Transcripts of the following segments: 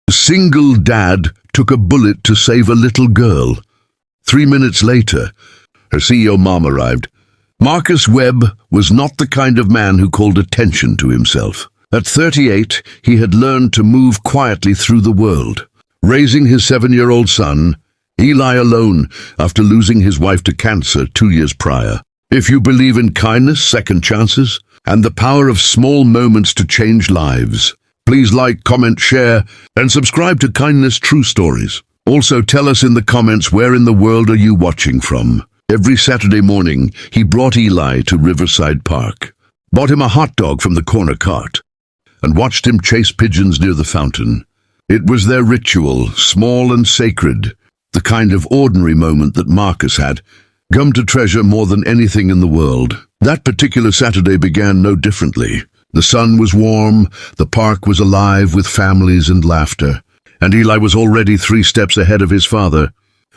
A single dad took a bullet to save a little girl. 3 minutes later, her CEO mom arrived. Marcus Webb was not the kind of man who called attention to himself. At 38, he had learned to move quietly through the world, raising his 7-year-old son, Eli, alone after losing his wife to cancer 2 years prior. If you believe in kindness, second chances, and the power of small moments to change lives, please like, comment, share, and subscribe to Kindness True Stories. Also tell us in the comments where in the world are you watching from. Every Saturday morning, he brought Eli to Riverside Park, bought him a hot dog from the corner cart, and watched him chase pigeons near the fountain. It was their ritual, small and sacred, the kind of ordinary moment that Marcus had come to treasure more than anything in the world. That particular Saturday began no differently. The sun was warm, the park was alive with families and laughter, and Eli was already 3 steps ahead of his father,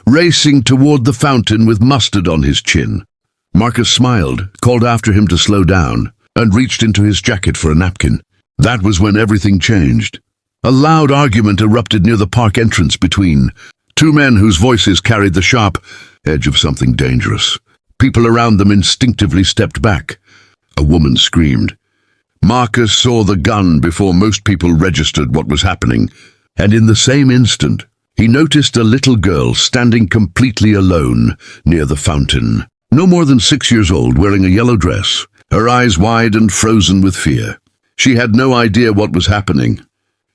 racing toward the fountain with mustard on his chin. Marcus smiled, called after him to slow down, and reached into his jacket for a napkin. That was when everything changed. A loud argument erupted near the park entrance between 2 men whose voices carried the sharp edge of something dangerous. People around them instinctively stepped back. A woman screamed. Marcus saw the gun before most people registered what was happening, and in the same instant, he noticed a little girl standing completely alone near the fountain. No more than 6 years old, wearing a yellow dress, her eyes wide and frozen with fear. She had no idea what was happening.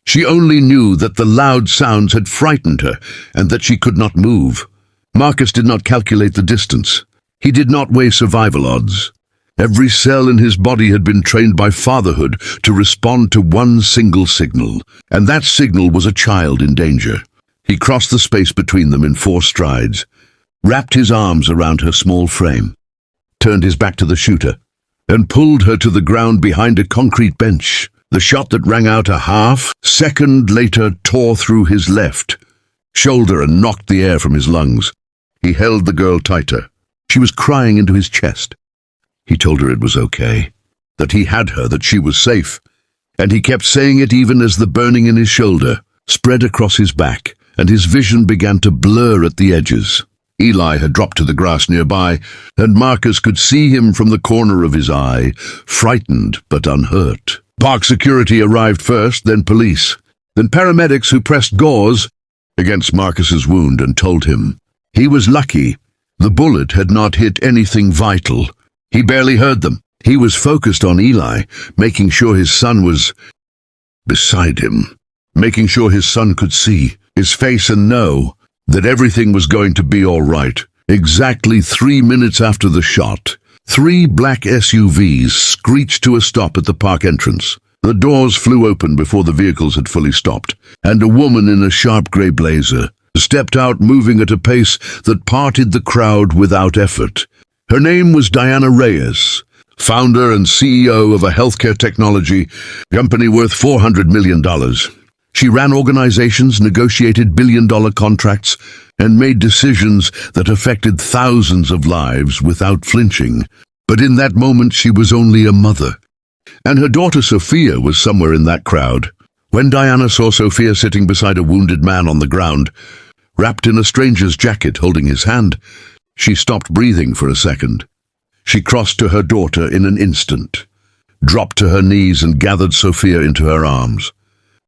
She only knew that the loud sounds had frightened her and that she could not move. Marcus did not calculate the distance. He did not weigh survival odds. Every cell in his body had been trained by fatherhood to respond to one single signal, and that signal was a child in danger. He crossed the space between them in 4 strides, wrapped his arms around her small frame, turned his back to the shooter, and pulled her to the ground behind a concrete bench. The shot that rang out a half-second later tore through his left shoulder and knocked the air from his lungs. He held the girl tighter. She was crying into his chest. He told her it was okay, that he had her, that she was safe, and he kept saying it even as the burning in his shoulder spread across his back, and his vision began to blur at the edges. Eli had dropped to the grass nearby, and Marcus could see him from the corner of his eye, frightened but unhurt. Park security arrived first, then police, then paramedics who pressed gauze against Marcus's wound and told him he was lucky. The bullet had not hit anything vital. He barely heard them. He was focused on Eli, making sure his son was beside him, making sure his son could see his face and know that everything was going to be all right. Exactly 3 minutes after the shot, 3 black SUVs screeched to a stop at the park entrance. The doors flew open before the vehicles had fully stopped, and a woman in a sharp grey blazer stepped out, moving at a pace that parted the crowd without effort. Her name was Diana Reyes, founder and CEO of a healthcare technology company worth $400 million. She ran organizations, negotiated billion-dollar contracts, and made decisions that affected thousands of lives without flinching. But in that moment, she was only a mother. And her daughter Sophia was somewhere in that crowd. When Diana saw Sophia sitting beside a wounded man on the ground, wrapped in a stranger's jacket holding his hand, she stopped breathing for a second. She crossed to her daughter in an instant, dropped to her knees and gathered Sophia into her arms.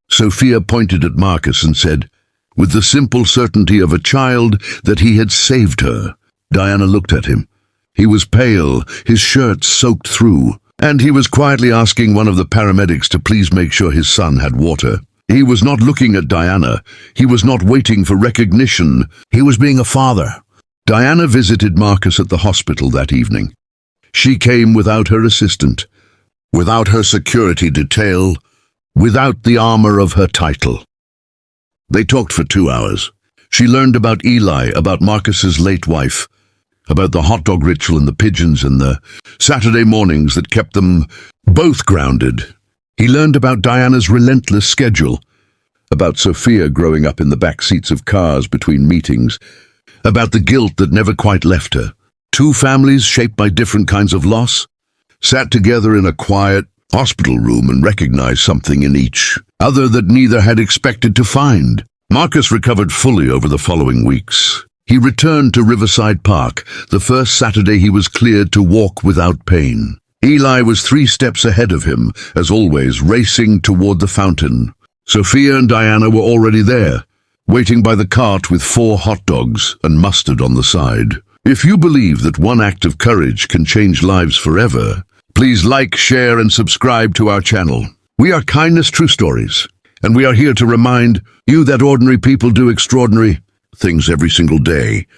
Sophia pointed at Marcus and said, with the simple certainty of a child, that he had saved her. Diana looked at him. He was pale, his shirt soaked through, and he was quietly asking one of the paramedics to please make sure his son had water. He was not looking at Diana. He was not waiting for recognition. He was being a father. Diana visited Marcus at the hospital that evening. She came without her assistant, without her security detail, without the armor of her title. They talked for 2 hours. She learned about Eli, about Marcus's late wife, about the hot dog ritual and the pigeons and the Saturday mornings that kept them both grounded. He learned about Diana's relentless schedule, about Sophia growing up in the back seats of cars between meetings, about the guilt that never quite left her. 2 families shaped by different kinds of loss sat together in a quiet hospital room and recognized something in each. other that neither had expected to find. Marcus recovered fully over the following weeks. He returned to Riverside Park, the first Saturday he was cleared to walk without pain. Eli was 3 steps ahead of him, as always, racing toward the fountain. Sophia and Diana were already there, waiting by the cart with 4 hot dogs and mustard on the side. If you believe that one act of courage can change lives forever, please like, share, and subscribe to our channel. We are Kindness True Stories, and we are here to remind you that ordinary people do extraordinary things every single day.